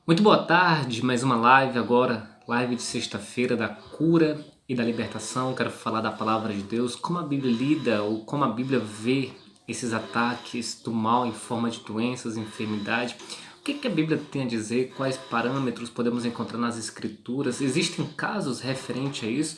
Muito boa tarde, mais uma live agora, live de sexta-feira da cura e da libertação. Quero falar da palavra de Deus, como a Bíblia lida ou como a Bíblia vê esses ataques do mal em forma de doenças, enfermidade. O que a Bíblia tem a dizer? Quais parâmetros podemos encontrar nas Escrituras? Existem casos referentes a isso?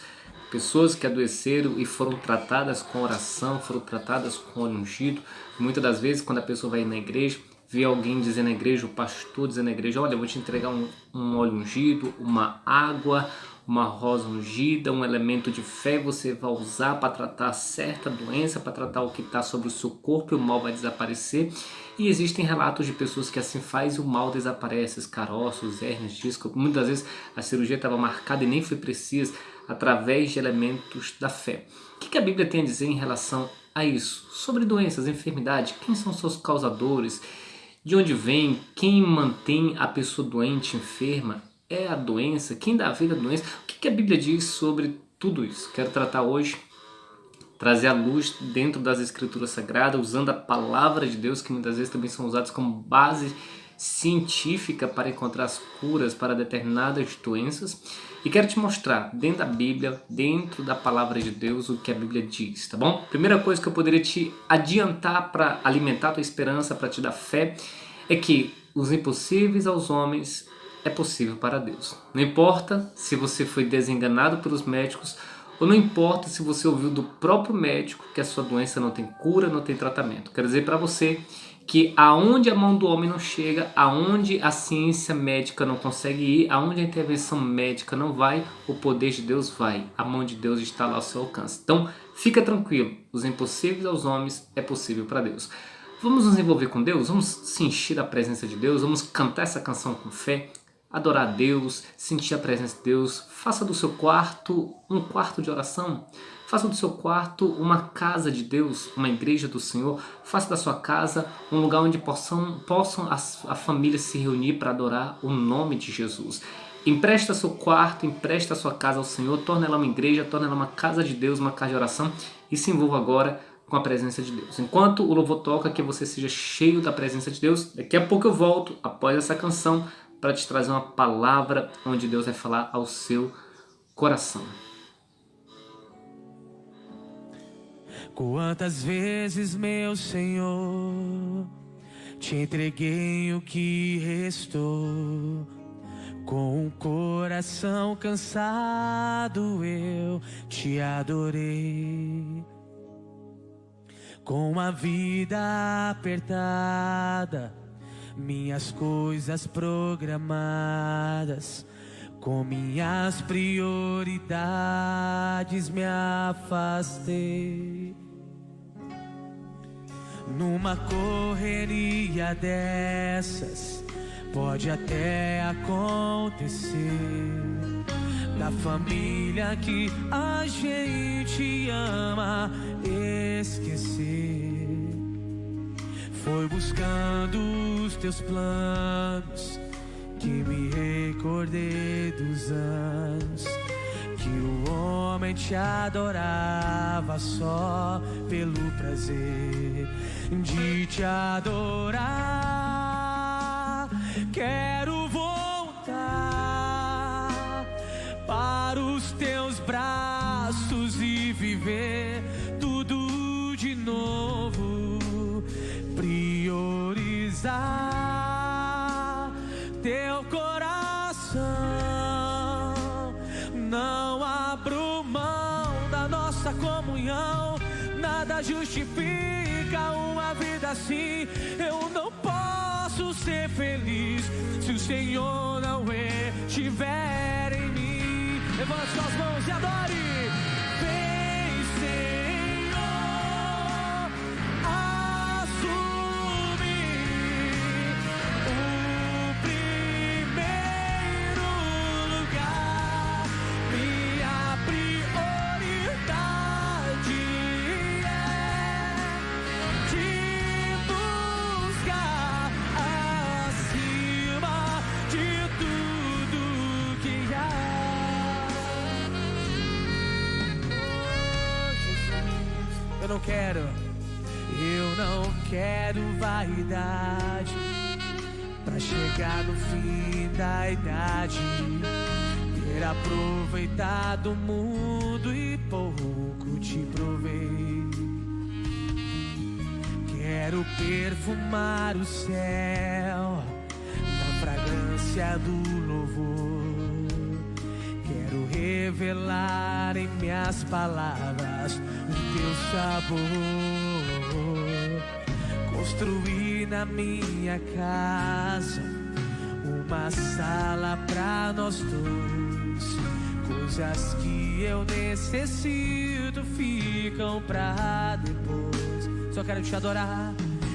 Pessoas que adoeceram e foram tratadas com oração, foram tratadas com óleo ungido. Muitas das vezes, quando a pessoa vai na igreja, vê alguém dizendo na igreja, o pastor dizendo na igreja: olha, eu vou te entregar um óleo ungido, uma água, uma rosa ungida, um elemento de fé, você vai usar para tratar certa doença, para tratar o que está sobre o seu corpo e o mal vai desaparecer. E existem relatos de pessoas que assim faz e o mal desaparece, os caroços, hérnias, discos. Muitas vezes a cirurgia estava marcada e nem foi precisa, através de elementos da fé. O que a Bíblia tem a dizer em relação a isso? Sobre doenças, enfermidade, quem são seus causadores? De onde vem? Quem mantém a pessoa doente, enferma? É a doença? Quem dá vida à doença? O que a Bíblia diz sobre tudo isso? Quero tratar hoje, trazer a luz dentro das Escrituras Sagradas, usando a palavra de Deus, que muitas vezes também são usadas como base científica para encontrar as curas para determinadas doenças. E quero te mostrar, dentro da Bíblia, dentro da palavra de Deus, o que a Bíblia diz, tá bom? Primeira coisa que eu poderia te adiantar para alimentar a tua esperança, para te dar fé, é que os impossíveis aos homens é possível para Deus. Não importa se você foi desenganado pelos médicos, ou não importa se você ouviu do próprio médico que a sua doença não tem cura, não tem tratamento. Quero dizer para você que aonde a mão do homem não chega, aonde a ciência médica não consegue ir, aonde a intervenção médica não vai, o poder de Deus vai. A mão de Deus está lá ao seu alcance. Então, fica tranquilo. Os impossíveis aos homens é possível para Deus. Vamos nos envolver com Deus? Vamos se encher da presença de Deus? Vamos cantar essa canção com fé? Adorar a Deus, sentir a presença de Deus. Faça do seu quarto um quarto de oração. Faça do seu quarto uma casa de Deus, uma igreja do Senhor. Faça da sua casa um lugar onde possam a família se reunir para adorar o nome de Jesus. Empresta seu quarto, empresta sua casa ao Senhor, torna ela uma igreja, torna ela uma casa de Deus, uma casa de oração e se envolva agora com a presença de Deus. Enquanto o louvor toca, que você seja cheio da presença de Deus. Daqui a pouco eu volto, após essa canção, para te trazer uma palavra onde Deus vai falar ao seu coração. Quantas vezes, meu Senhor, te entreguei o que restou. Com um coração cansado eu te adorei. Com a vida apertada, minhas coisas programadas, com minhas prioridades me afastei. Numa correria dessas, pode até acontecer da família que a gente ama esquecer. Foi buscando os teus planos que me recordei dos anos que o homem te adorava só pelo prazer de te adorar. Quero voltar para os teus braços e viver tudo de novo. Priorizar teu coração. Não abro mão da nossa comunhão. Nada justifica uma vida assim. Eu não posso ser feliz se o Senhor não estiver em mim. Levante suas mãos e adore. Vem, Senhor, assume o primeiro lugar. Minha prioridade é te buscar acima de tudo que há. Eu não quero vaidade pra chegar no fim da idade, ter aproveitado o mundo e pouco te provei. Quero perfumar o céu na fragrância do louvor. Quero revelar em minhas palavras o teu sabor. Construir na minha casa uma sala pra nós dois. Coisas que eu necessito ficam pra depois. Só quero te adorar,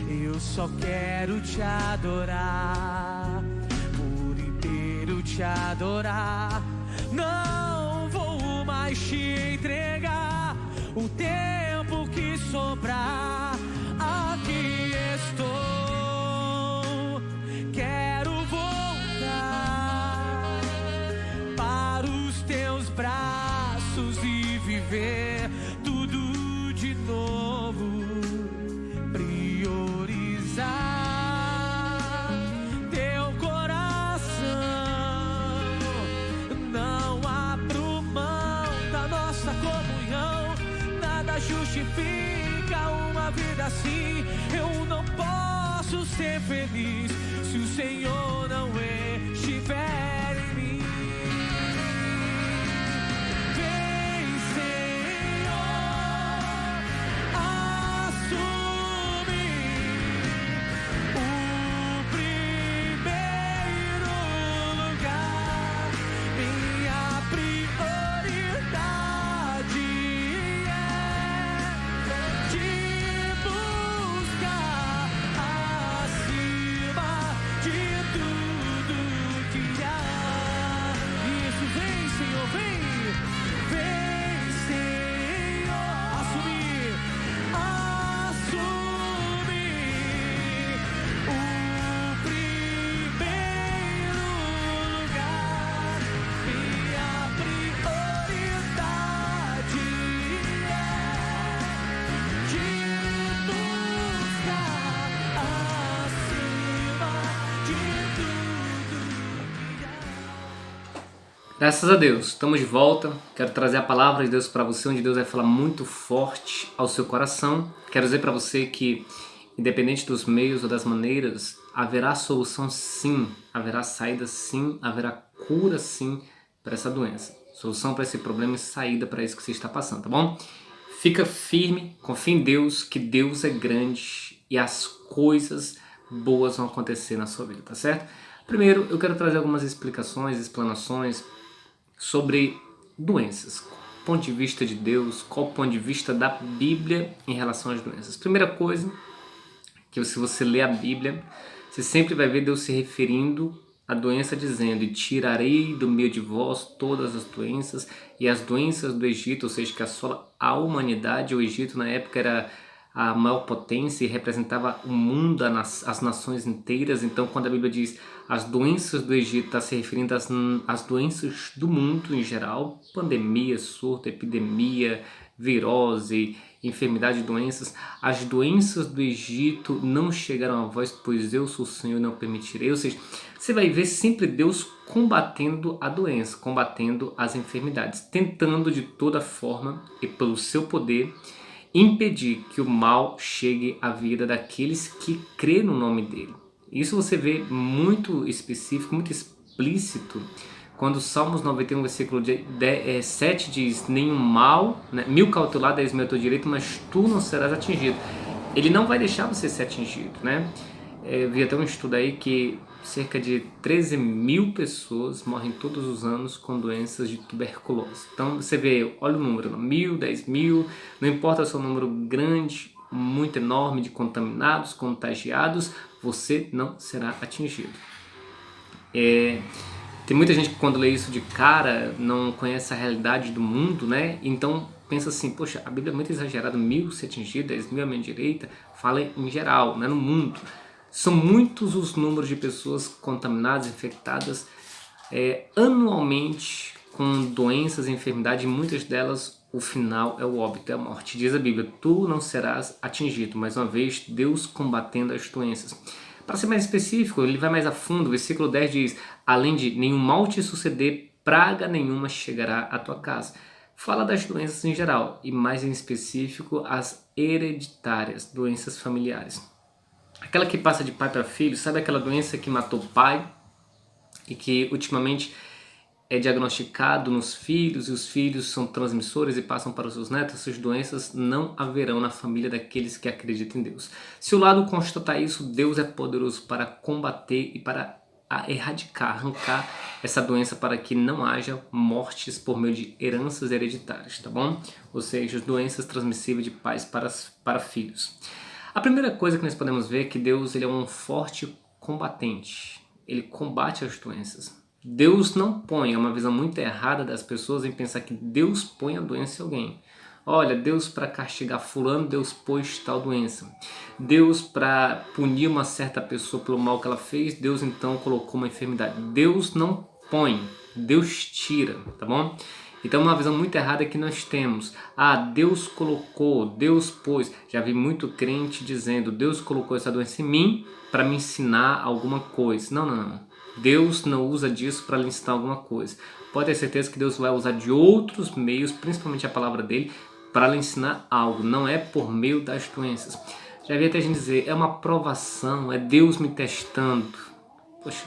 eu só quero te adorar, por inteiro te adorar. Não vou mais te entregar o tempo que sobrar. Aqui estou, quero voltar para os teus braços e viver tudo de novo. Priorizar teu coração. Não abro mão da nossa comunhão. Nada justifica uma vida assim. Eu não posso ser feliz se o Senhor não estiver em mim. Vem, Senhor, assume o primeiro lugar. Minha prioridade é te buscar acima de tudo que há. Isso, vem, Senhor, vem. Vem, Senhor, assumir o primeiro lugar. Minha prioridade é te buscar acima de tudo que há. Graças a Deus, estamos de volta. Quero trazer a palavra de Deus para você, onde Deus vai falar muito forte ao seu coração. Quero dizer para você que, independente dos meios ou das maneiras, haverá solução sim, haverá saída sim, haverá cura sim para essa doença. Solução para esse problema e saída para isso que você está passando, tá bom? Fica firme, confia em Deus, que Deus é grande e as coisas boas vão acontecer na sua vida, tá certo? Primeiro, eu quero trazer algumas explicações, explanações sobre doenças. Qual o ponto de vista de Deus, qual o ponto de vista da Bíblia em relação às doenças. Primeira coisa, que se você ler a Bíblia, você sempre vai ver Deus se referindo à doença dizendo: e tirarei do meio de vós todas as doenças, e as doenças do Egito, ou seja, que assola a humanidade. O Egito na época era a maior potência e representava o mundo, as nações inteiras. Então, quando a Bíblia diz as doenças do Egito, está se referindo às doenças do mundo em geral: pandemia, surto, epidemia, virose, enfermidade e doenças. As doenças do Egito não chegaram a vós, pois eu sou o Senhor e não permitirei. Ou seja, você vai ver sempre Deus combatendo a doença, combatendo as enfermidades, tentando de toda forma e pelo seu poder impedir que o mal chegue à vida daqueles que crêem no nome dele. Isso você vê muito específico, muito explícito, quando Salmos 91, versículo 7 diz: nenhum mal, né? 1000 cairão ao teu lado, 10.000 ao teu direito, mas tu não serás atingido. Ele não vai deixar você ser atingido, né? Vi até um estudo aí que cerca de 13.000 pessoas morrem todos os anos com doenças de tuberculose. Então você vê, olha o número, 1.000, 10.000, não importa se é um número grande, muito enorme de contaminados, contagiados, você não será atingido. Tem muita gente que quando lê isso de cara não conhece a realidade do mundo, né? Então pensa assim: poxa, a Bíblia é muito exagerada, 1.000 ser atingido, 10.000 à minha direita, fala em geral, né? No mundo. São muitos os números de pessoas contaminadas, infectadas anualmente com doenças e enfermidades, e muitas delas o final é o óbito, é a morte. Diz a Bíblia: tu não serás atingido. Mais uma vez, Deus combatendo as doenças. Para ser mais específico, ele vai mais a fundo. O versículo 10 diz: além de nenhum mal te suceder, praga nenhuma chegará à tua casa. Fala das doenças em geral e mais em específico as hereditárias, doenças familiares. Aquela que passa de pai para filho, sabe aquela doença que matou o pai e que ultimamente é diagnosticado nos filhos e os filhos são transmissores e passam para os seus netos? Essas doenças não haverão na família daqueles que acreditam em Deus. Se o lado constatar isso, Deus é poderoso para combater e para erradicar, arrancar essa doença para que não haja mortes por meio de heranças hereditárias, tá bom? Ou seja, doenças transmissíveis de pais para filhos. A primeira coisa que nós podemos ver é que Deus ele é um forte combatente. Ele combate as doenças. Deus não põe, é uma visão muito errada das pessoas em pensar que Deus põe a doença em alguém. Olha, Deus para castigar fulano, Deus pôs tal doença. Deus para punir uma certa pessoa pelo mal que ela fez, Deus então colocou uma enfermidade. Deus não põe, Deus tira, tá bom? Então uma visão muito errada que nós temos. Deus colocou, Deus pôs. Já vi muito crente dizendo, Deus colocou essa doença em mim para me ensinar alguma coisa. Não. Deus não usa disso para lhe ensinar alguma coisa. Pode ter certeza que Deus vai usar de outros meios, principalmente a palavra dele, para lhe ensinar algo. Não é por meio das doenças. Já vi até gente dizer, é uma provação, é Deus me testando. Poxa,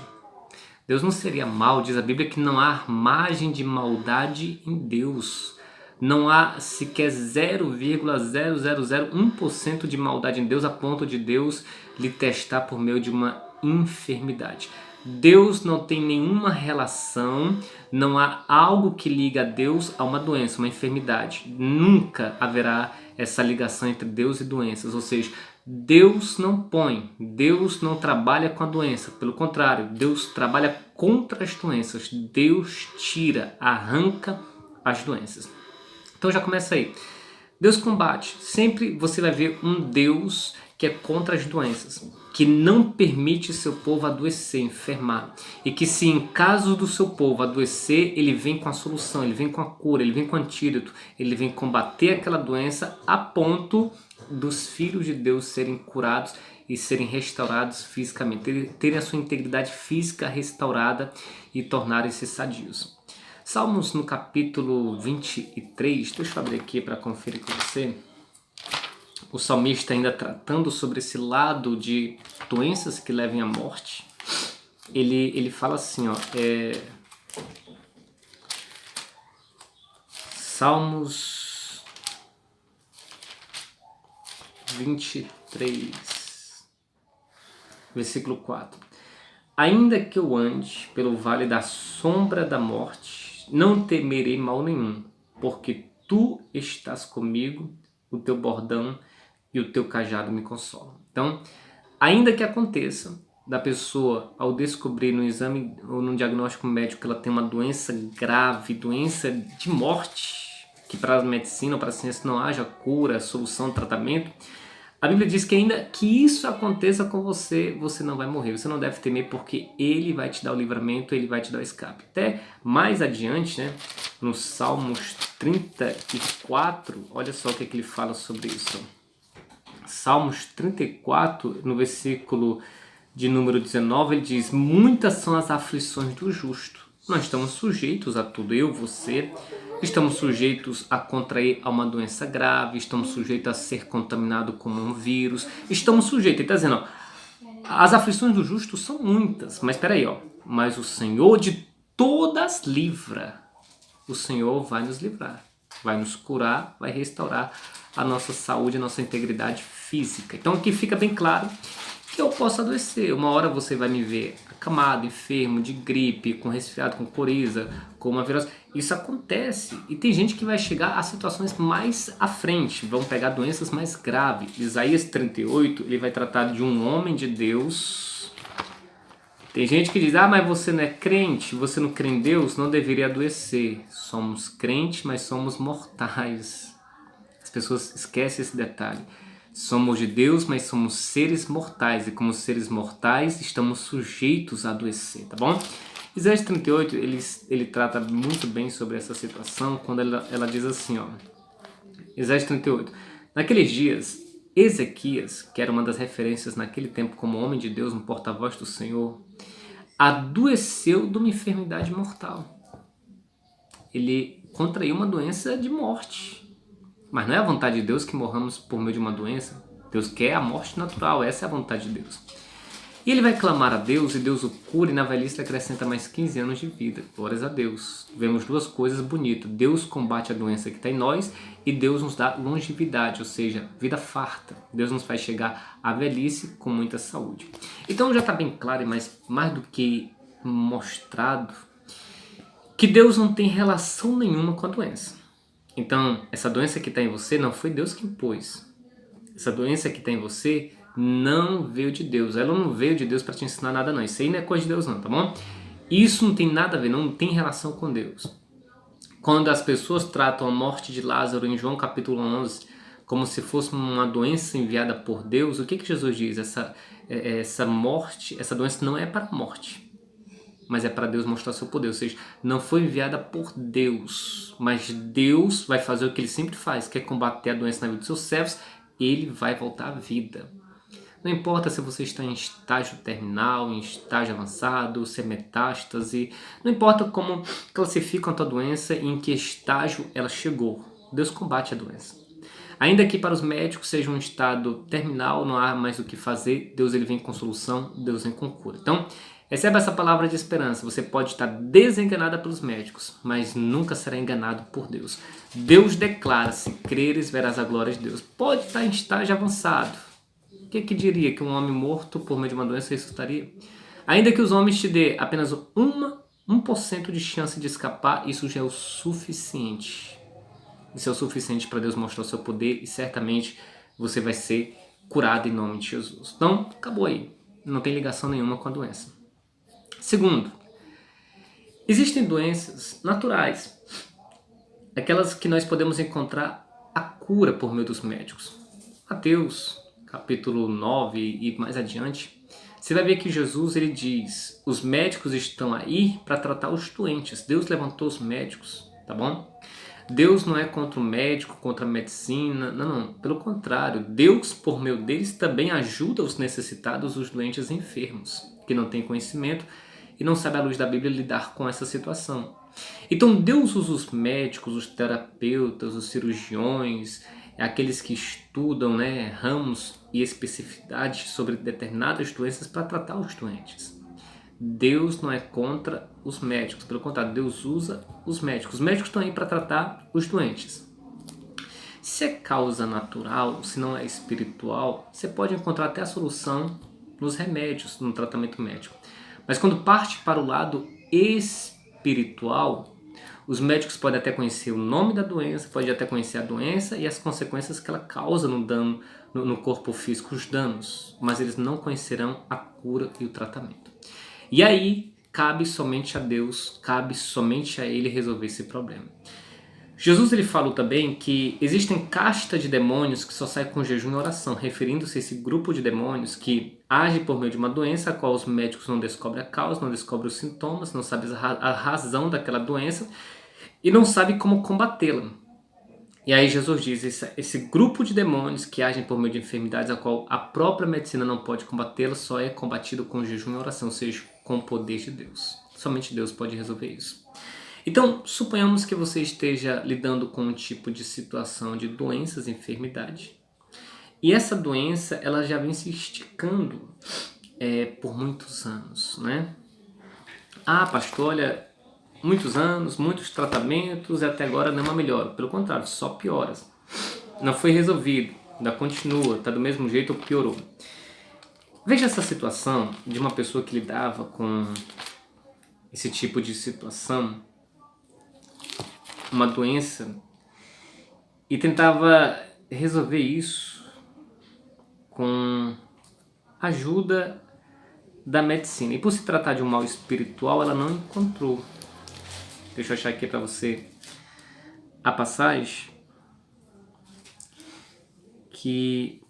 Deus não seria mal, diz a Bíblia que não há margem de maldade em Deus. Não há sequer 0,0001% de maldade em Deus a ponto de Deus lhe testar por meio de uma enfermidade. Deus não tem nenhuma relação, não há algo que liga a Deus a uma doença, uma enfermidade. Nunca haverá essa ligação entre Deus e doenças, ou seja, Deus não põe, Deus não trabalha com a doença, pelo contrário, Deus trabalha contra as doenças, Deus tira, arranca as doenças. Então já começa aí. Deus combate, sempre você vai ver um Deus que é contra as doenças, que não permite seu povo adoecer, enfermar, e que se em caso do seu povo adoecer, ele vem com a solução, ele vem com a cura, ele vem com o antídoto, ele vem combater aquela doença a ponto dos filhos de Deus serem curados e serem restaurados fisicamente, terem a sua integridade física restaurada e tornarem-se sadios. Salmos no capítulo 23, deixa eu abrir aqui para conferir com você. O salmista ainda tratando sobre esse lado de doenças que levem à morte, ele fala assim, Salmos 23, versículo 4. Ainda que eu ande pelo vale da sombra da morte, não temerei mal nenhum, porque tu estás comigo, o teu bordão e o teu cajado me consolam. Então, ainda que aconteça da pessoa, ao descobrir no exame ou no diagnóstico médico que ela tem uma doença grave, doença de morte, que para a medicina ou para a ciência não haja cura, solução, tratamento, a Bíblia diz que ainda que isso aconteça com você, você não vai morrer, você não deve temer, porque Ele vai te dar o livramento, Ele vai te dar o escape. Até mais adiante, no Salmos 34, olha só o que ele fala sobre isso. Salmos 34, no versículo de número 19, ele diz: muitas são as aflições do justo. Nós estamos sujeitos a tudo, eu, você, estamos sujeitos a contrair a uma doença grave, estamos sujeitos a ser contaminado com um vírus, estamos sujeitos, ele está dizendo, as aflições do justo são muitas, mas espera aí, mas o Senhor de todas livra. O Senhor vai nos livrar, vai nos curar, vai restaurar a nossa saúde, a nossa integridade física. Então aqui fica bem claro que eu posso adoecer. Uma hora você vai me ver acamado, enfermo, de gripe, com resfriado, com coriza, com uma virose. Isso acontece. E tem gente que vai chegar a situações mais à frente, vão pegar doenças mais graves. Isaías 38, ele vai tratar de um homem de Deus. Tem gente que diz, mas você não é crente, você não crê em Deus, não deveria adoecer. Somos crentes, mas somos mortais. As pessoas esquecem esse detalhe. Somos de Deus, mas somos seres mortais. E como seres mortais, estamos sujeitos a adoecer, tá bom? Isaías 38, ele trata muito bem sobre essa situação, quando ela diz assim, Isaías 38. Naqueles dias, Ezequias, que era uma das referências naquele tempo como homem de Deus, um porta-voz do Senhor, adoeceu de uma enfermidade mortal. Ele contraiu uma doença de morte. Mas não é a vontade de Deus que morramos por meio de uma doença. Deus quer a morte natural, essa é a vontade de Deus. E ele vai clamar a Deus e Deus o cura e na velhice acrescenta mais 15 anos de vida. Glórias a Deus. Vemos duas coisas bonitas. Deus combate a doença que está em nós e Deus nos dá longevidade, ou seja, vida farta. Deus nos faz chegar à velhice com muita saúde. Então já está bem claro e mais do que mostrado que Deus não tem relação nenhuma com a doença. Então, essa doença que está em você não foi Deus que impôs. Essa doença que está em você não veio de Deus. Ela não veio de Deus para te ensinar nada não. Isso aí não é coisa de Deus não, tá bom? Isso não tem nada a ver, não tem relação com Deus. Quando as pessoas tratam a morte de Lázaro em João capítulo 11 como se fosse uma doença enviada por Deus, o que Jesus diz? Essa morte, essa doença não é para a morte, mas é para Deus mostrar seu poder. Ou seja, não foi enviada por Deus, mas Deus vai fazer o que Ele sempre faz, que é combater a doença na vida dos seus servos. Ele vai voltar à vida. Não importa se você está em estágio terminal, em estágio avançado, se é metástase, não importa como classificam a tua doença e em que estágio ela chegou. Deus combate a doença. Ainda que para os médicos seja um estado terminal, não há mais o que fazer, Deus ele vem com solução, Deus vem com cura. Então, receba essa palavra de esperança. Você pode estar desenganada pelos médicos, mas nunca será enganado por Deus. Deus declara, se creres, verás a glória de Deus. Pode estar em estágio avançado. O que diria que um homem morto por meio de uma doença ressuscitaria? Ainda que os homens te dê apenas 1% de chance de escapar, isso já é o suficiente. Isso é o suficiente para Deus mostrar o seu poder e certamente você vai ser curado em nome de Jesus. Então, acabou aí. Não tem ligação nenhuma com a doença. Segundo, existem doenças naturais, aquelas que nós podemos encontrar a cura por meio dos médicos. Mateus, capítulo 9 e mais adiante, você vai ver que Jesus ele diz, os médicos estão aí para tratar os doentes. Deus levantou os médicos, tá bom? Deus não é contra o médico, contra a medicina, não. Pelo contrário, Deus, por meio deles, também ajuda os necessitados, os doentes enfermos, que não têm conhecimento e não sabem, à luz da Bíblia, lidar com essa situação. Então Deus usa os médicos, os terapeutas, os cirurgiões, aqueles que estudam ramos e especificidades sobre determinadas doenças para tratar os doentes. Deus não é contra os médicos, pelo contrário, Deus usa os médicos. Os médicos estão aí para tratar os doentes. Se é causa natural, se não é espiritual, você pode encontrar até a solução nos remédios, no tratamento médico. Mas quando parte para o lado espiritual, os médicos podem até conhecer o nome da doença, podem até conhecer a doença e as consequências que ela causa no dano, no corpo físico, os danos, mas eles não conhecerão a cura e o tratamento. E aí, cabe somente a Deus, cabe somente a Ele resolver esse problema. Jesus ele falou também que existem castas de demônios que só saem com jejum e oração, referindo-se a esse grupo de demônios que age por meio de uma doença a qual os médicos não descobrem a causa, não descobrem os sintomas, não sabem a razão daquela doença e não sabem como combatê-la. E aí Jesus diz, esse grupo de demônios que agem por meio de enfermidades a qual a própria medicina não pode combatê-la, só é combatido com jejum e oração, ou seja, com o poder de Deus. Somente Deus pode resolver isso. Então, suponhamos que você esteja lidando com um tipo de situação de doenças, enfermidade, e essa doença ela já vem se esticando por muitos anos, né? Ah, pastor, olha, muitos anos, muitos tratamentos e até agora não é uma melhora. Pelo contrário, só piora. Não foi resolvido, ainda continua, está do mesmo jeito ou piorou. Veja essa situação de uma pessoa que lidava com esse tipo de situação, uma doença, e tentava resolver isso com a ajuda da medicina. E por se tratar de um mal espiritual, ela não encontrou. Deixa eu achar aqui para você a passagem que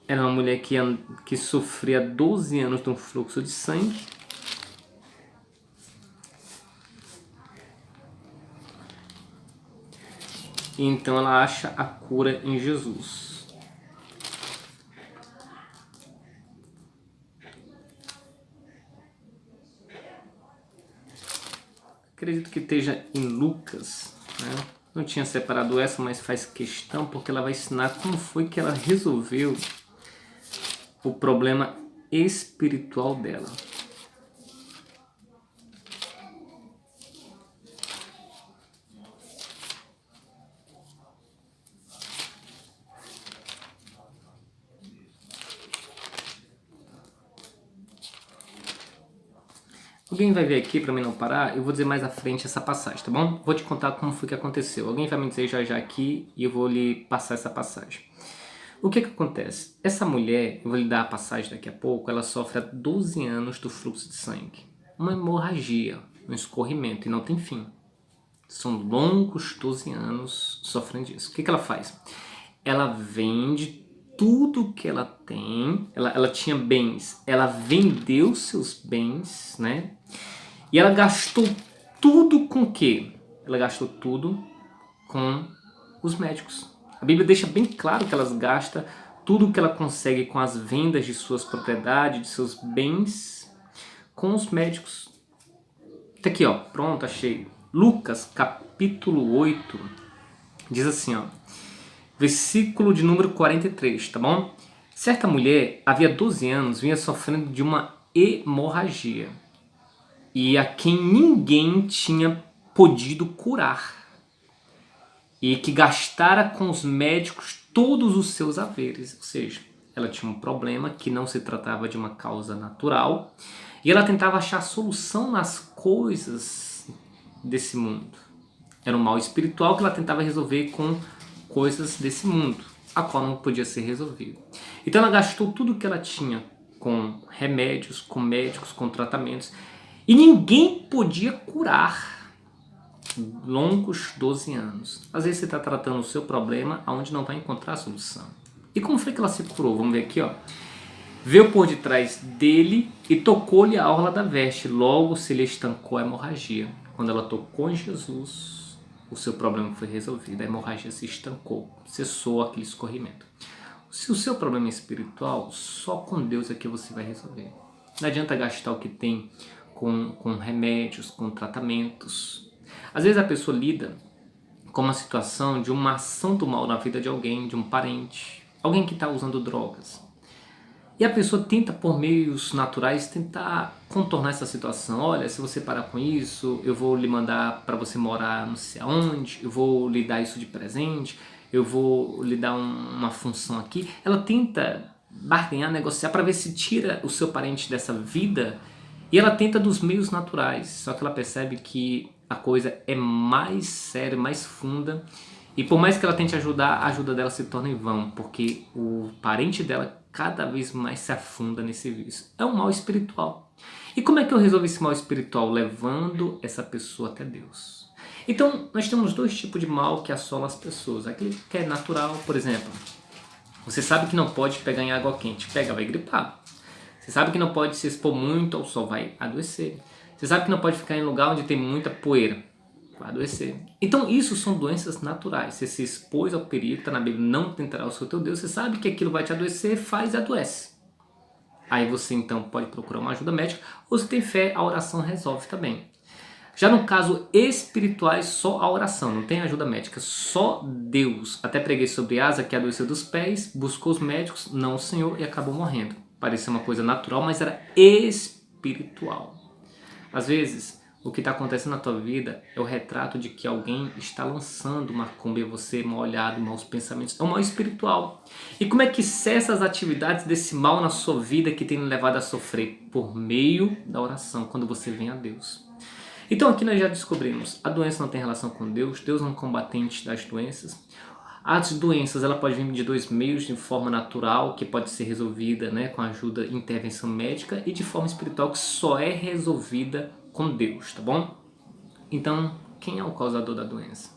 era uma mulher que sofria 12 anos de um fluxo de sangue. e então ela acha a cura em Jesus. Acredito que esteja em Lucas, né? Não tinha separado essa, mas faz questão porque ela vai ensinar como foi que ela resolveu o problema espiritual dela. Alguém vai ver aqui, para mim não parar, eu vou dizer mais à frente essa passagem, tá bom? Vou te contar como foi que aconteceu. Alguém vai me dizer já aqui e eu vou lhe passar essa passagem. O que acontece? Essa mulher, eu vou lhe dar a passagem daqui a pouco, ela sofre há 12 anos do fluxo de sangue. Uma hemorragia, um escorrimento e não tem fim. São longos 12 anos sofrendo disso. O que ela faz? Ela vende tudo que ela tem, ela tinha bens, ela vendeu seus bens, né? E ela gastou tudo com o quê? Ela gastou tudo com os médicos. A Bíblia deixa bem claro que elas gastam tudo que ela consegue com as vendas de suas propriedades, de seus bens, com os médicos. Tá aqui, ó, pronto, achei. Lucas, capítulo 8, diz assim, ó. Versículo de número 43, tá bom? Certa mulher, havia 12 anos, vinha sofrendo de uma hemorragia e a quem ninguém tinha podido curar e que gastara com os médicos todos os seus haveres, ou seja, ela tinha um problema que não se tratava de uma causa natural e ela tentava achar solução nas coisas desse mundo. Era um mal espiritual que ela tentava resolver com coisas desse mundo, a qual não podia ser resolvido. Então ela gastou tudo que ela tinha com remédios, com médicos, com tratamentos, e ninguém podia curar. Longos 12 anos. Às vezes você está tratando o seu problema onde não vai encontrar a solução. E como foi que ela se curou? Vamos ver aqui, ó. Veio por detrás dele e tocou-lhe a orla da veste. Logo se lhe estancou a hemorragia. Quando ela tocou em Jesus, o seu problema foi resolvido, a hemorragia se estancou, cessou aquele escorrimento. Se o seu problema é espiritual, só com Deus é que você vai resolver. Não adianta gastar o que tem com remédios, com tratamentos. Às vezes a pessoa lida com uma situação de uma ação do mal na vida de alguém, de um parente, alguém que está usando drogas. E a pessoa tenta, por meios naturais, tentar contornar essa situação. Olha, se você parar com isso, eu vou lhe mandar para você morar não sei aonde, eu vou lhe dar isso de presente, eu vou lhe dar uma função aqui. Ela tenta barganhar, negociar para ver se tira o seu parente dessa vida e ela tenta dos meios naturais. Só que ela percebe que a coisa é mais séria, mais funda. E por mais que ela tente ajudar, a ajuda dela se torna em vão, porque o parente dela cada vez mais se afunda nesse vício. É um mal espiritual. E como é que eu resolvo esse mal espiritual? Levando essa pessoa até Deus. Então, nós temos dois tipos de mal que assolam as pessoas. Aquele que é natural, por exemplo. Você sabe que não pode pegar em água quente. Pega, vai gripar. Você sabe que não pode se expor muito ao sol, vai adoecer. Você sabe que não pode ficar em lugar onde tem muita poeira. Vai adoecer. Então isso são doenças naturais. Você se expôs ao perigo, está na Bíblia, não tentará o seu teu Deus. Você sabe que aquilo vai te adoecer, faz e adoece. Aí você então pode procurar uma ajuda médica, ou se tem fé, a oração resolve também. Já no caso espiritual, só a oração, não tem ajuda médica, só Deus. Até preguei sobre Asa, que adoeceu dos pés, buscou os médicos, não o Senhor, e acabou morrendo. Parecia uma coisa natural, mas era espiritual. Às vezes, o que está acontecendo na tua vida é o retrato de que alguém está lançando uma macumba em você, mal olhado, maus pensamentos. É um mal espiritual. E como é que cessa as atividades desse mal na sua vida que tem lhe levado a sofrer? Por meio da oração, quando você vem a Deus. Então aqui nós já descobrimos, a doença não tem relação com Deus, Deus não é um combatente das doenças. As doenças ela pode vir de dois meios, de forma natural, que pode ser resolvida, né, com a ajuda e intervenção médica, e de forma espiritual, que só é resolvida com Deus, tá bom? Então, quem é o causador da doença?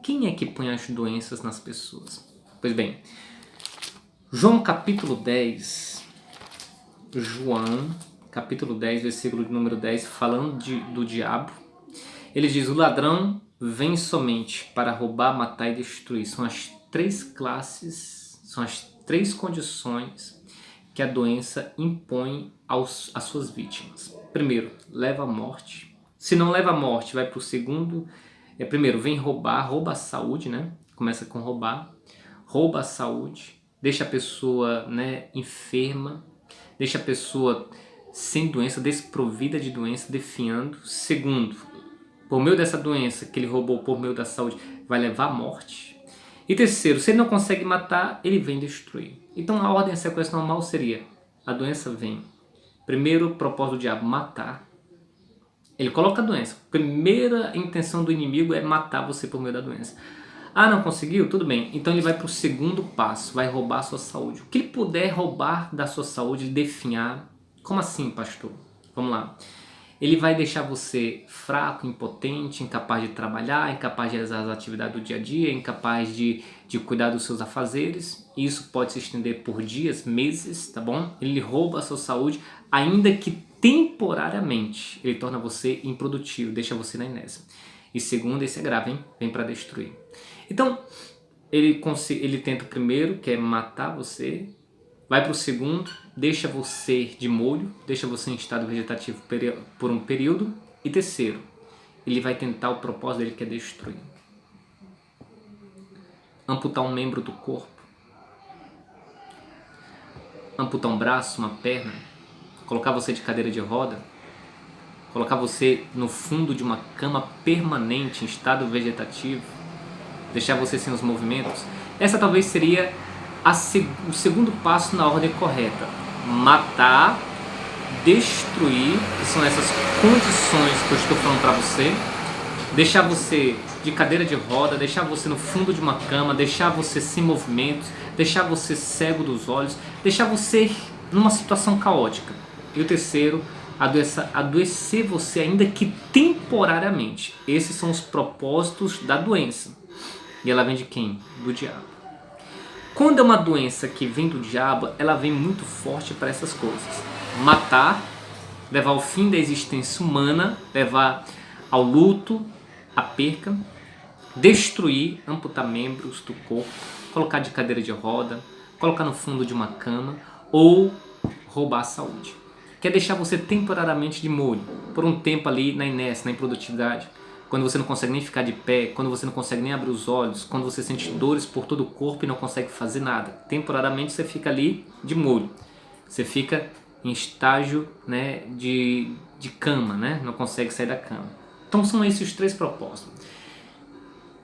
Quem é que põe as doenças nas pessoas? Pois bem, João capítulo 10, João capítulo 10, versículo de número 10, falando do diabo, Ele diz: o ladrão vem somente para roubar, matar e destruir. São as 3 classes, são as 3 condições que a doença impõe às suas vítimas. Primeiro, leva à morte. Se não leva à morte, vai para o segundo. Primeiro, vem roubar, rouba a saúde, né? Começa com roubar, rouba a saúde, deixa a pessoa, né, enferma, deixa a pessoa sem doença, desprovida de doença, definhando. Segundo, por meio dessa doença que ele roubou, por meio da saúde, vai levar à morte. E terceiro, se ele não consegue matar, ele vem destruir. Então a ordem, a sequência normal seria: a doença vem. Primeiro propósito do diabo, matar. Ele coloca a doença. Primeira intenção do inimigo é matar você por meio da doença. Ah, não conseguiu? Tudo bem. Então ele vai para o segundo passo, vai roubar a sua saúde. O que ele puder roubar da sua saúde, definhar. Como assim, pastor? Vamos lá. Ele vai deixar você fraco, impotente, incapaz de trabalhar, incapaz de realizar as atividades do dia a dia, incapaz de cuidar dos seus afazeres. Isso pode se estender por dias, meses, tá bom? Ele rouba a sua saúde, ainda que temporariamente. Ele torna você improdutivo, deixa você na inércia. E segundo, esse é grave, hein? Vem para destruir. Então, ele tenta o primeiro, que é matar você. Vai para o segundo, deixa você de molho, deixa você em estado vegetativo por um período. E terceiro, ele vai tentar o propósito dele, que é destruir. Amputar um membro do corpo. Amputar um braço, uma perna. Colocar você de cadeira de roda. Colocar você no fundo de uma cama permanente, em estado vegetativo. Deixar você sem os movimentos. Essa talvez seria o segundo passo na ordem correta: matar, destruir, que são essas condições que eu estou falando para você, deixar você de cadeira de roda, deixar você no fundo de uma cama, deixar você sem movimentos, deixar você cego dos olhos, deixar você numa situação caótica. E o terceiro, adoecer você ainda que temporariamente. Esses são os propósitos da doença. E ela vem de quem? Do diabo. Quando é uma doença que vem do diabo, ela vem muito forte para essas coisas: matar, levar ao fim da existência humana, levar ao luto, à perca, destruir, amputar membros do corpo, colocar de cadeira de roda, colocar no fundo de uma cama ou roubar a saúde. Quer deixar você temporariamente de molho, por um tempo ali na inércia, na improdutividade. Quando você não consegue nem ficar de pé, quando você não consegue nem abrir os olhos, quando você sente dores por todo o corpo e não consegue fazer nada. Temporariamente você fica ali de molho. Você fica em estágio, né, de cama, né? Não consegue sair da cama. Então são esses os 3 propósitos.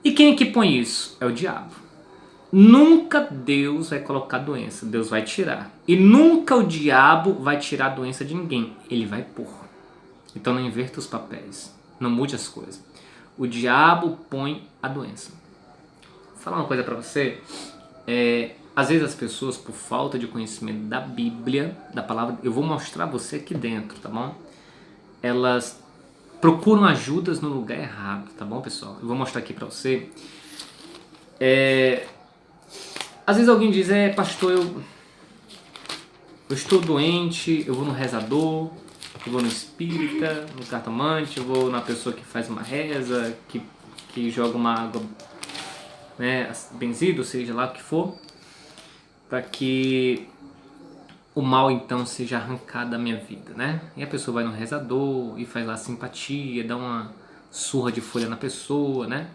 E quem é que põe isso? É o diabo. Nunca Deus vai colocar doença, Deus vai tirar. E nunca o diabo vai tirar a doença de ninguém, ele vai pôr. Então não inverta os papéis, não mude as coisas. O diabo põe a doença. Vou falar uma coisa para você. Às vezes as pessoas, por falta de conhecimento da Bíblia, da palavra, eu vou mostrar você aqui dentro, tá bom? Elas procuram ajudas no lugar errado, tá bom, pessoal? Eu vou mostrar aqui para você. Às vezes alguém diz: pastor, eu estou doente, eu vou no rezador, eu vou no espírita, no cartomante, eu vou na pessoa que faz uma reza, que joga uma água, né, benzida, ou seja lá o que for, para que o mal então seja arrancado da minha vida, né? E a pessoa vai no rezador e faz lá simpatia, dá uma surra de folha na pessoa, né?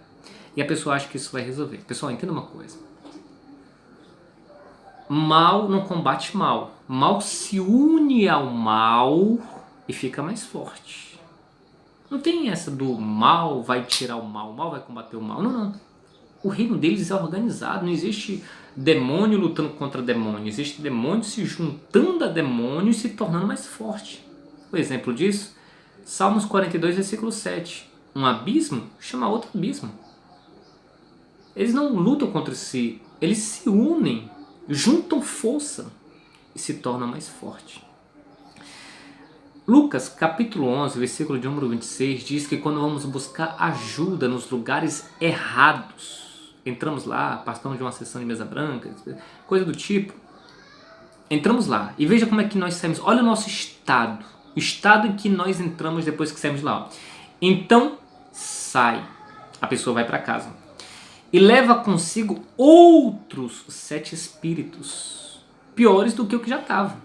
E a pessoa acha que isso vai resolver. Pessoal, entenda uma coisa: mal não combate mal, mal se une ao mal e fica mais forte. Não tem essa do mal vai tirar o mal vai combater o mal. Não. O reino deles é organizado, não existe demônio lutando contra demônio, existe demônio se juntando a demônio e se tornando mais forte. O exemplo disso, Salmos 42, versículo 7. Um abismo chama outro abismo. Eles não lutam contra si, eles se unem, juntam força e se tornam mais forte. Lucas capítulo 11, versículo de número 26 diz que quando vamos buscar ajuda nos lugares errados, entramos lá, participamos de uma sessão de mesa branca, coisa do tipo, entramos lá e veja como é que nós saímos. Olha o nosso estado, o estado em que nós entramos depois que saímos de lá. Então sai, a pessoa vai para casa, e leva consigo outros 7 espíritos, piores do que o que já estava.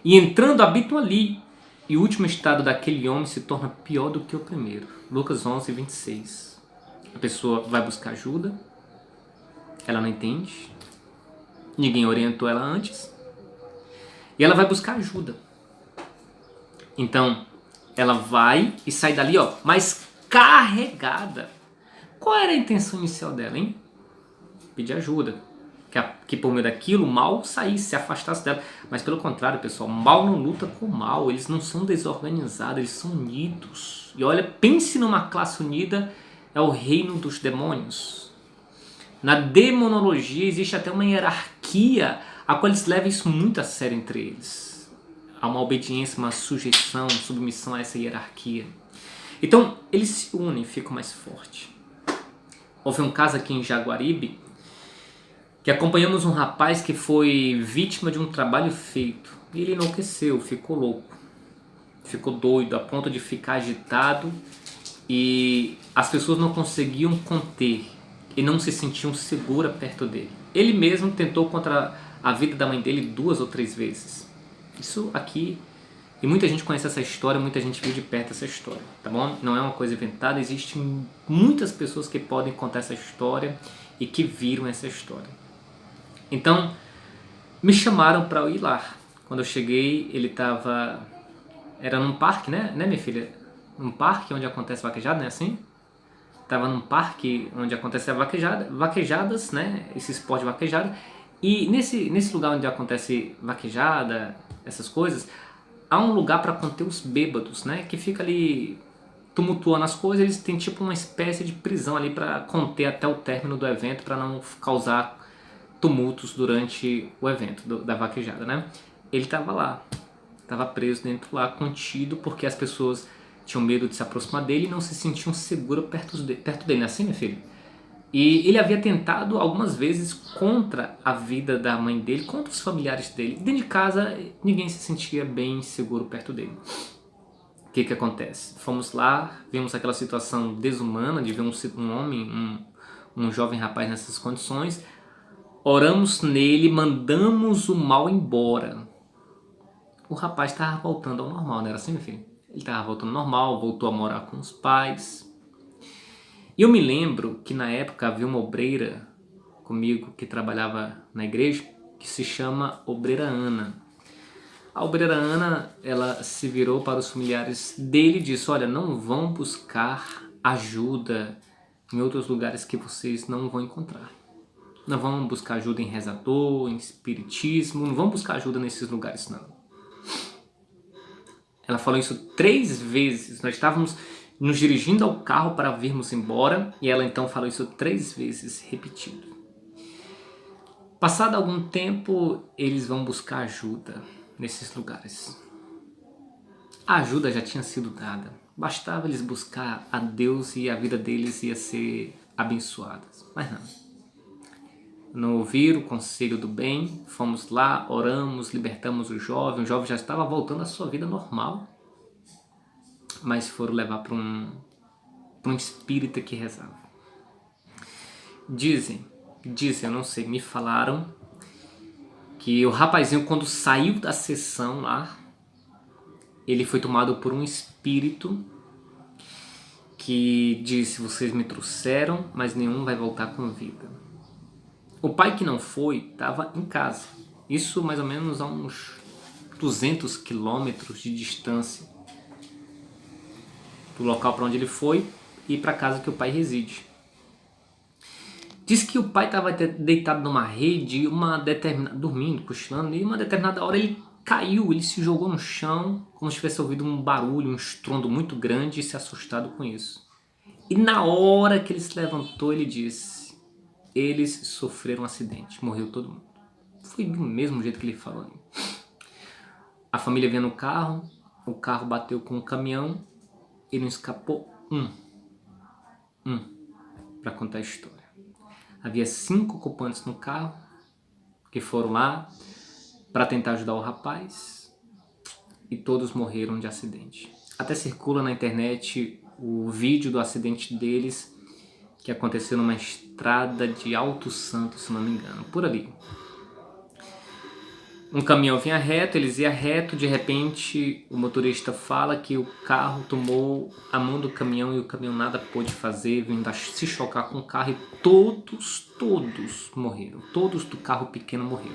E entrando, habitam ali. E o último estado daquele homem se torna pior do que o primeiro. Lucas 11, 26. A pessoa vai buscar ajuda, ela não entende, ninguém orientou ela antes, e ela vai buscar ajuda. Então, ela vai e sai dali, mas carregada. Qual era a intenção inicial dela, hein? Pedir ajuda. Que por meio daquilo o mal saísse, se afastasse dela. Mas pelo contrário, pessoal, o mal não luta com o mal. Eles não são desorganizados, eles são unidos. E olha, pense numa classe unida, é o reino dos demônios. Na demonologia existe até uma hierarquia, a qual eles levam isso muito a sério entre eles. Há uma obediência, uma sujeição, submissão a essa hierarquia. Então, eles se unem, ficam mais fortes. Houve um caso aqui em Jaguaribe, que acompanhamos um rapaz que foi vítima de um trabalho feito. E ele enlouqueceu, ficou louco, ficou doido, a ponto de ficar agitado, e as pessoas não conseguiam conter e não se sentiam seguras perto dele. Ele mesmo tentou contra a vida da mãe dele 2 ou 3 vezes. Isso aqui, e muita gente conhece essa história, muita gente viu de perto essa história, tá bom? Não é uma coisa inventada, existem muitas pessoas que podem contar essa história e que viram essa história. Então, me chamaram para eu ir lá. Quando eu cheguei, ele estava... Era num parque, né minha filha? Num parque onde acontece vaquejada, né, assim? Estava num parque onde acontece vaquejadas, né? Esse esporte de vaquejada. E nesse lugar onde acontece vaquejada, essas coisas, há um lugar para conter os bêbados, né? Que fica ali tumultuando as coisas. Eles têm tipo uma espécie de prisão ali para conter até o término do evento, para não causar tumultos durante o evento da vaquejada, né? Ele estava lá, estava preso dentro lá, contido, porque as pessoas tinham medo de se aproximar dele e não se sentiam seguras perto dele, não é assim, minha filha? E ele havia tentado algumas vezes contra a vida da mãe dele, contra os familiares dele. Dentro de casa, ninguém se sentia bem seguro perto dele. O que acontece? Fomos lá, vimos aquela situação desumana de ver um homem, um jovem rapaz nessas condições. Oramos nele, mandamos o mal embora. O rapaz estava voltando ao normal, não era assim, meu filho? Ele estava voltando ao normal, voltou a morar com os pais. E eu me lembro que na época havia uma obreira comigo que trabalhava na igreja, que se chama Obreira Ana. A Obreira Ana, ela se virou para os familiares dele e disse: olha, não vão buscar ajuda em outros lugares que vocês não vão encontrar. Não vão buscar ajuda em rezador, em espiritismo, não vão buscar ajuda nesses lugares, não. Ela falou isso 3 vezes. Nós estávamos nos dirigindo ao carro para virmos embora e ela então falou isso 3 vezes, repetido. Passado algum tempo, eles vão buscar ajuda nesses lugares. A ajuda já tinha sido dada. Bastava eles buscar a Deus e a vida deles ia ser abençoada. Mas não. Não ouviram o conselho do bem, fomos lá, oramos, libertamos o jovem já estava voltando à sua vida normal, mas foram levar para um espírita que rezava. Dizem, eu não sei, me falaram que o rapazinho, quando saiu da sessão lá, ele foi tomado por um espírito que disse: vocês me trouxeram, mas nenhum vai voltar com vida. O pai que não foi estava em casa, isso mais ou menos a uns 200 quilômetros de distância do local para onde ele foi e para a casa que o pai reside. Diz que o pai estava deitado numa rede, dormindo, cochilando, e uma determinada hora ele caiu, ele se jogou no chão, como se tivesse ouvido um barulho, um estrondo muito grande e se assustado com isso. E na hora que ele se levantou, ele disse: eles sofreram um acidente, morreu todo mundo. Foi do mesmo jeito que ele falou. A família vinha no carro, o carro bateu com o caminhão e não escapou para contar a história. Havia 5 ocupantes no carro que foram lá para tentar ajudar o rapaz e todos morreram de acidente. Até circula na internet o vídeo do acidente deles, que aconteceu numa estrada de Alto Santo, se não me engano, por ali. Um caminhão vinha reto, eles iam reto, de repente o motorista fala que o carro tomou a mão do caminhão e o caminhão nada pôde fazer, vindo a se chocar com o carro e todos morreram. Todos do carro pequeno morreram.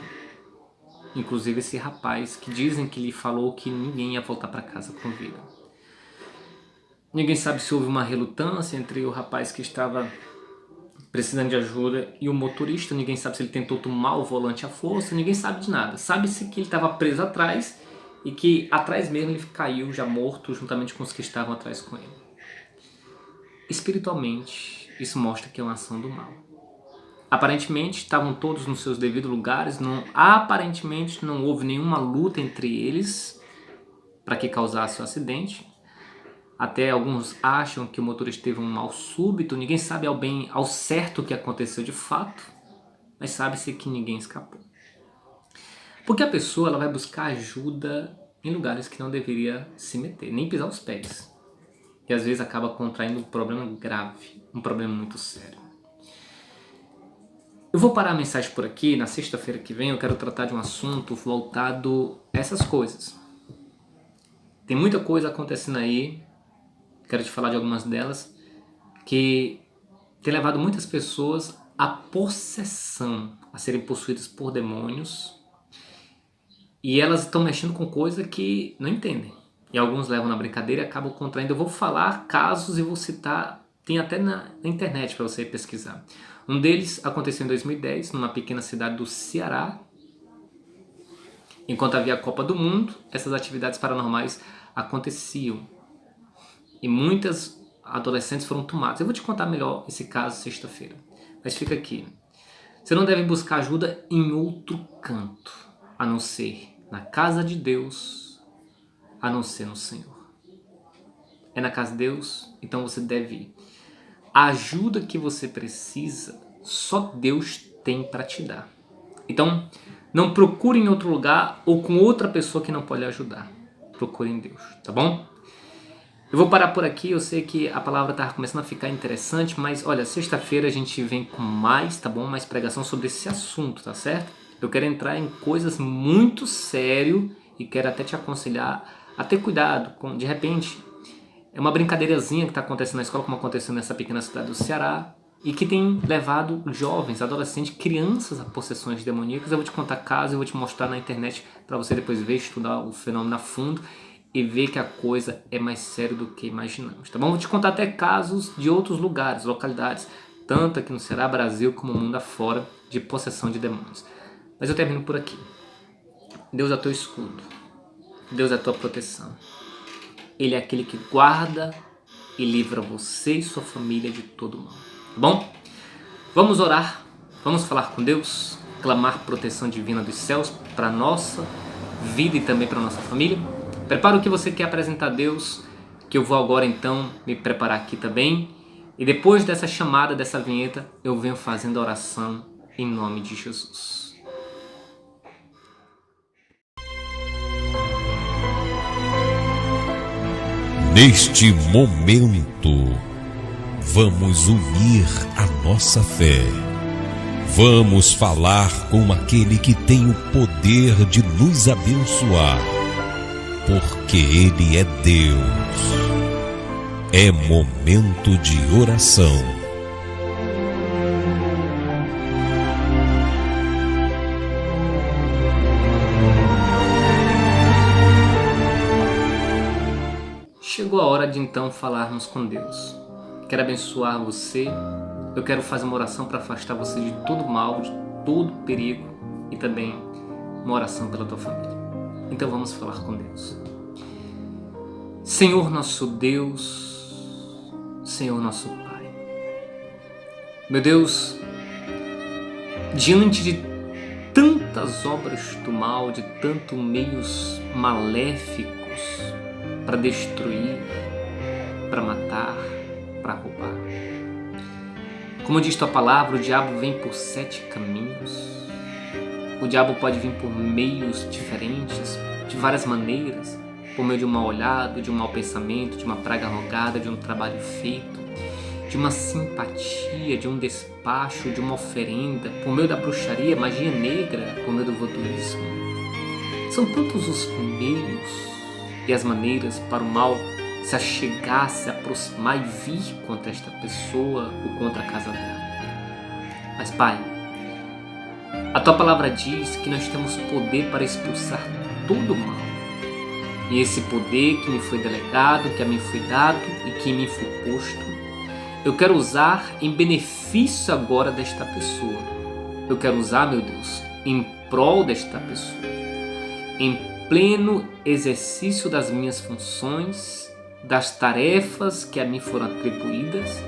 Inclusive esse rapaz que dizem que lhe falou que ninguém ia voltar para casa com vida. Ninguém sabe se houve uma relutância entre o rapaz que estava precisando de ajuda e o motorista. Ninguém sabe se ele tentou tomar o volante à força, ninguém sabe de nada. Sabe-se que ele estava preso atrás e que atrás mesmo ele caiu já morto juntamente com os que estavam atrás com ele. Espiritualmente, isso mostra que é uma ação do mal. Aparentemente estavam todos nos seus devidos lugares, aparentemente não houve nenhuma luta entre eles para que causasse o acidente. Até alguns acham que o motorista teve um mal súbito, ninguém sabe ao certo o que aconteceu de fato, mas sabe-se que ninguém escapou. Porque a pessoa ela vai buscar ajuda em lugares que não deveria se meter, nem pisar os pés. E às vezes acaba contraindo um problema grave, um problema muito sério. Eu vou parar a mensagem por aqui. Na sexta-feira que vem eu quero tratar de um assunto voltado a essas coisas. Tem muita coisa acontecendo aí. Quero te falar de algumas delas que tem levado muitas pessoas à possessão, a serem possuídas por demônios, e elas estão mexendo com coisa que não entendem. E alguns levam na brincadeira e acabam contraindo. Eu vou falar casos e vou citar, tem até na internet para você pesquisar. Um deles aconteceu em 2010, numa pequena cidade do Ceará. Enquanto havia a Copa do Mundo, essas atividades paranormais aconteciam. E muitas adolescentes foram tomadas. Eu vou te contar melhor esse caso sexta-feira. Mas fica aqui. Você não deve buscar ajuda em outro canto, a não ser na casa de Deus, a não ser no Senhor. É na casa de Deus, então você deve ir. A ajuda que você precisa, só Deus tem para te dar. Então, não procure em outro lugar ou com outra pessoa que não pode ajudar. Procure em Deus, tá bom? Eu vou parar por aqui, eu sei que a palavra está começando a ficar interessante, mas olha, sexta-feira a gente vem com mais, tá bom? Mais pregação sobre esse assunto, tá certo? Eu quero entrar em coisas muito sérias e quero até te aconselhar a ter cuidado com, de repente, é uma brincadeirazinha que está acontecendo na escola, como aconteceu nessa pequena cidade do Ceará, e que tem levado jovens, adolescentes, crianças a possessões demoníacas. Eu vou te contar casos, eu vou te mostrar na internet para você depois ver, estudar o fenômeno a fundo e ver que a coisa é mais séria do que imaginamos, tá bom? Vou te contar até casos de outros lugares, localidades, tanto aqui no Ceará, Brasil, como o mundo afora, de possessão de demônios. Mas eu termino por aqui. Deus é teu escudo. Deus é tua proteção. Ele é aquele que guarda e livra você e sua família de todo mal, tá bom? Vamos orar, vamos falar com Deus, clamar proteção divina dos céus para nossa vida e também para nossa família. Prepara o que você quer apresentar a Deus, que eu vou agora então me preparar aqui também. E depois dessa chamada, dessa vinheta, eu venho fazendo a oração em nome de Jesus. Neste momento, vamos unir a nossa fé. Vamos falar com aquele que tem o poder de nos abençoar. Porque Ele é Deus. É momento de oração. Chegou a hora de então falarmos com Deus. Quero abençoar você. Eu quero fazer uma oração para afastar você de todo mal, de todo perigo e também uma oração pela tua família. Então vamos falar com Deus. Senhor nosso Deus, Senhor nosso Pai. Meu Deus, diante de tantas obras do mal, de tantos meios maléficos para destruir, para matar, para roubar. Como diz tua palavra, o diabo vem por 7 caminhos. O diabo pode vir por meios diferentes, de várias maneiras, por meio de um mal olhado, de um mau pensamento, de uma praga rogada, de um trabalho feito, de uma simpatia, de um despacho, de uma oferenda, por meio da bruxaria, magia negra, por meio do voduísmo. São tantos os meios e as maneiras para o mal se achegar, se aproximar e vir contra esta pessoa ou contra a casa dela. Mas, Pai, a Tua palavra diz que nós temos poder para expulsar todo o mal. E esse poder que me foi delegado, que a mim foi dado e que me foi posto, eu quero usar em benefício agora desta pessoa. Eu quero usar, meu Deus, em prol desta pessoa, em pleno exercício das minhas funções, das tarefas que a mim foram atribuídas.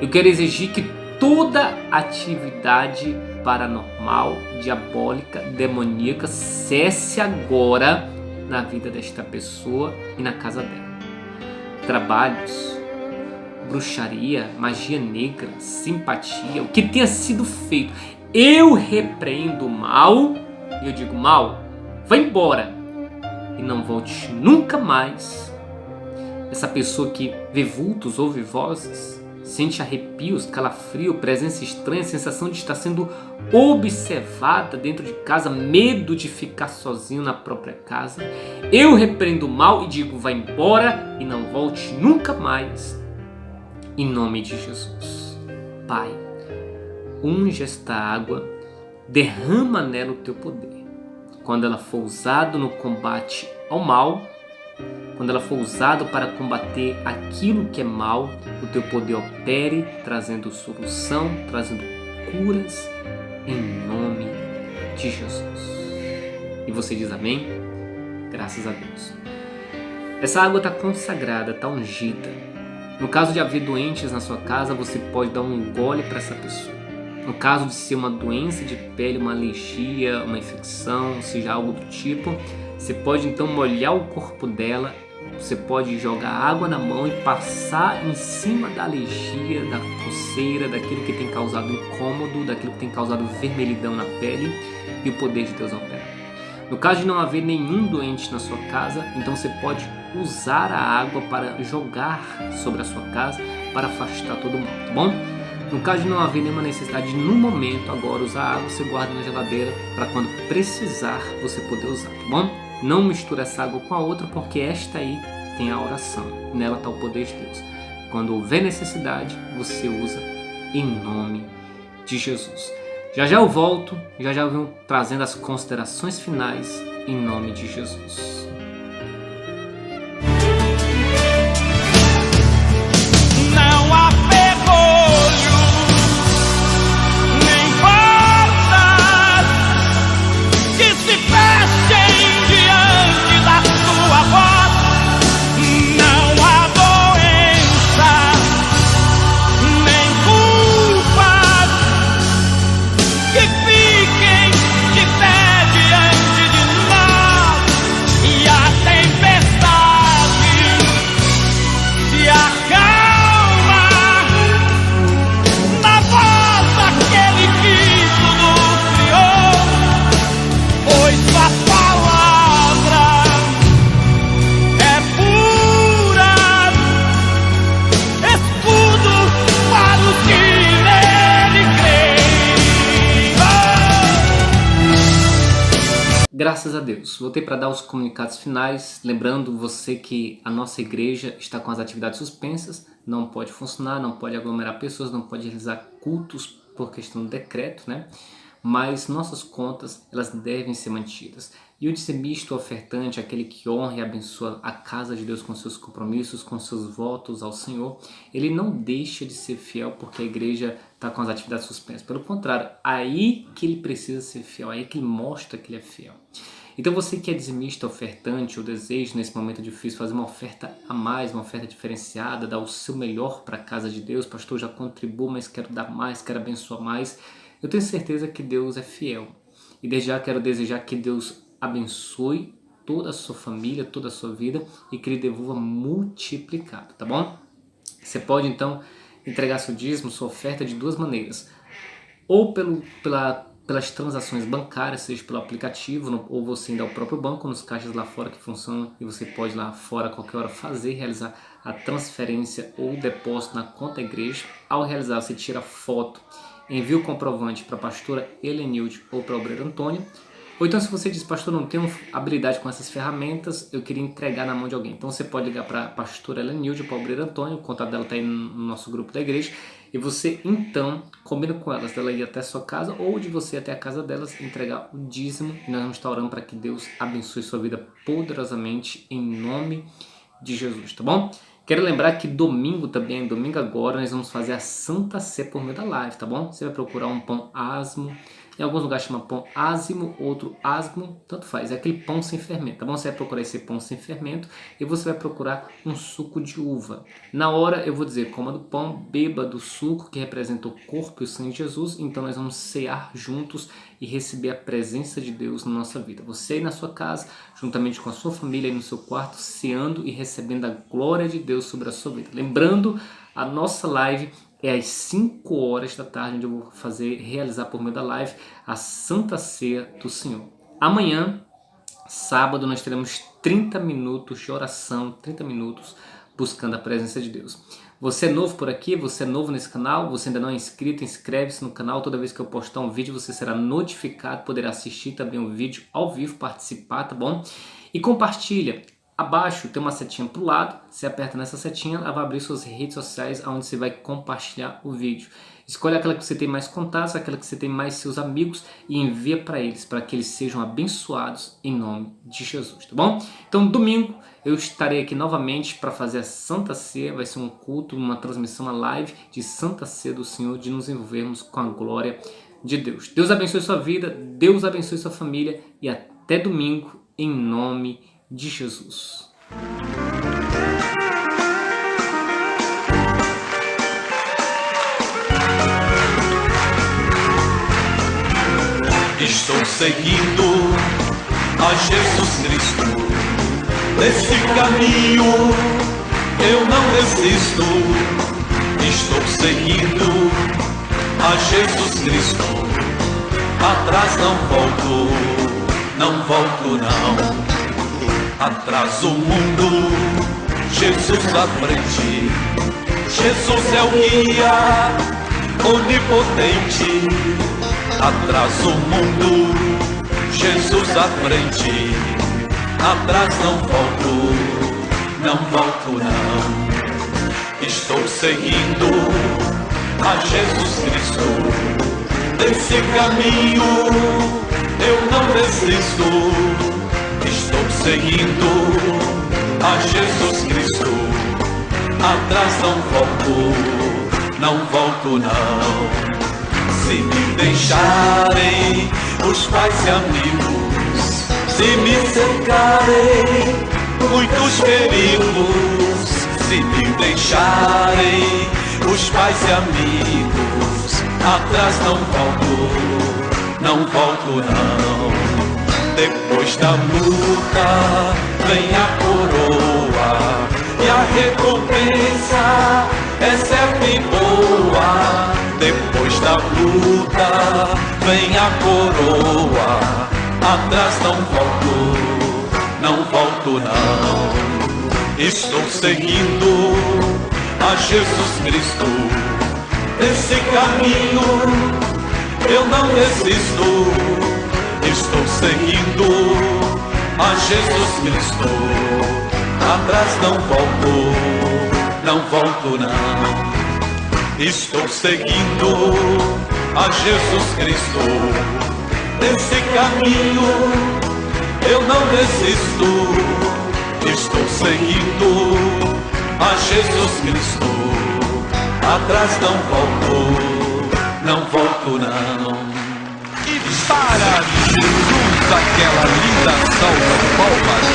Eu quero exigir que toda atividade paranormal, diabólica, demoníaca cesse agora na vida desta pessoa e na casa dela. Trabalhos, bruxaria, magia negra, simpatia, o que tenha sido feito, eu repreendo o mal e eu digo: mal, vai embora e não volte nunca mais. Essa pessoa que vê vultos, ouve vozes, sente arrepios, calafrio, presença estranha, sensação de estar sendo observada dentro de casa, medo de ficar sozinho na própria casa, eu repreendo o mal e digo: vai embora e não volte nunca mais, em nome de Jesus. Pai, unge esta água, derrama nela o Teu poder. Quando ela for usada no combate ao mal, quando ela for usada para combater aquilo que é mal, o Teu poder opere, trazendo solução, trazendo curas, em nome de Jesus. E você diz amém? Graças a Deus. Essa água está consagrada, está ungida. No caso de haver doentes na sua casa, você pode dar um gole para essa pessoa. No caso de ser uma doença de pele, uma alergia, uma infecção, seja algo do tipo, você pode então molhar o corpo dela. Você pode jogar água na mão e passar em cima da alergia, da coceira, daquilo que tem causado incômodo, daquilo que tem causado vermelhidão na pele, e o poder de Deus opera. No caso de não haver nenhum doente na sua casa, então você pode usar a água para jogar sobre a sua casa para afastar todo mundo, tá bom? No caso de não haver nenhuma necessidade no momento agora usar a água, você guarda na geladeira para quando precisar você poder usar, tá bom? Não mistura essa água com a outra, porque esta aí tem a oração, nela está o poder de Deus. Quando houver necessidade, você usa em nome de Jesus. Já já eu volto, já já eu venho trazendo as considerações finais em nome de Jesus. Não há ferrolho, nem portas que se fechem diante da sua voz. Não há doença, nem culpas que fiquem de pé diante de nós. E a tempestade se acalma na voz daquele que tudo criou, pois sua palavra é pura, escudo para os que nele creem. Graças a Deus. Voltei para dar os comunicados finais, lembrando você que a nossa igreja está com as atividades suspensas, não pode funcionar, não pode aglomerar pessoas, não pode realizar cultos por questão do decreto, né? Mas nossas contas, elas devem ser mantidas. E o dizimista, o ofertante, aquele que honra e abençoa a casa de Deus com seus compromissos, com seus votos ao Senhor, ele não deixa de ser fiel porque a igreja está com as atividades suspensas. Pelo contrário, aí que ele precisa ser fiel, aí que ele mostra que ele é fiel. Então você que é dizimista, ofertante, ou deseja nesse momento difícil fazer uma oferta a mais, uma oferta diferenciada, dar o seu melhor para a casa de Deus, pastor, já contribuo, mas quero dar mais, quero abençoar mais, eu tenho certeza que Deus é fiel. E desde já quero desejar que Deus abençoe toda a sua família, toda a sua vida e que Ele devolva multiplicado, tá bom? Você pode então entregar seu dízimo, sua oferta de duas maneiras. Ou pela pelas transações bancárias, seja pelo aplicativo ou você indo ao próprio banco, nos caixas lá fora que funcionam e você pode lá fora a qualquer hora realizar a transferência ou o depósito na conta da igreja. Ao realizar, você tira foto, envia o comprovante para a pastora Helenilde ou para o obreiro Antônio. Ou então, se você diz, pastor, não tenho habilidade com essas ferramentas, eu queria entregar na mão de alguém. Então você pode ligar para a pastora Helenilde ou para o obreiro Antônio, o contato dela está aí no nosso grupo da igreja, e você então combina com elas, dela ir até a sua casa ou de você até a casa delas, entregar o dízimo, e nós vamos estar orando para que Deus abençoe sua vida poderosamente em nome de Jesus, tá bom? Quero lembrar que domingo também, domingo agora, nós vamos fazer a Santa Ceia por meio da live, tá bom? Você vai procurar um pão asmo. Em alguns lugares chama pão ázimo, outro asmo, tanto faz. É aquele pão sem fermento, tá bom? Você vai procurar esse pão sem fermento e você vai procurar um suco de uva. Na hora eu vou dizer, coma do pão, beba do suco que representa o corpo e o sangue de Jesus. Então nós vamos cear juntos e receber a presença de Deus na nossa vida. Você aí na sua casa, juntamente com a sua família aí no seu quarto, ceando e recebendo a glória de Deus sobre a sua vida. Lembrando, a nossa live é às 5 horas da tarde, onde eu vou realizar por meio da live a Santa Ceia do Senhor. Amanhã, sábado, nós teremos 30 minutos de oração, 30 minutos buscando a presença de Deus. Você é novo por aqui, você é novo nesse canal, você ainda não é inscrito, inscreve-se no canal. Toda vez que eu postar um vídeo, você será notificado, poderá assistir também o vídeo ao vivo, participar, tá bom? E compartilha. Abaixo tem uma setinha para o lado, você aperta nessa setinha, ela vai abrir suas redes sociais onde você vai compartilhar o vídeo. Escolhe aquela que você tem mais contatos, aquela que você tem mais seus amigos e envia para eles que sejam abençoados em nome de Jesus, tá bom? Então domingo eu estarei aqui novamente para fazer a Santa Ceia, vai ser um culto, uma transmissão, uma live de Santa Ceia do Senhor, de nos envolvermos com a glória de Deus. Deus abençoe sua vida, Deus abençoe sua família e até domingo em nome de Jesus. Estou seguindo a Jesus Cristo, nesse caminho eu não resisto. Estou seguindo a Jesus Cristo, atrás não volto, não volto não. Atrás o mundo, Jesus à frente. Jesus é o guia onipotente. Atrás o mundo, Jesus à frente. Atrás não volto, não volto não. Estou seguindo a Jesus Cristo. Desse caminho eu não desisto. Estou seguindo a Jesus Cristo, atrás não volto não. Se me deixarem os pais e amigos, se me cercarem muitos perigos, se me deixarem os pais e amigos, atrás não volto não. Depois da luta vem a coroa e a recompensa é certa e boa. Depois da luta vem a coroa, atrás não volto não. Estou seguindo a Jesus Cristo, esse caminho eu não desisto. Estou seguindo a Jesus Cristo, atrás não volto não. Estou seguindo a Jesus Cristo, nesse caminho eu não desisto. Estou seguindo a Jesus Cristo, atrás não volto não. Para Jesus, aquela linda salva de palmas.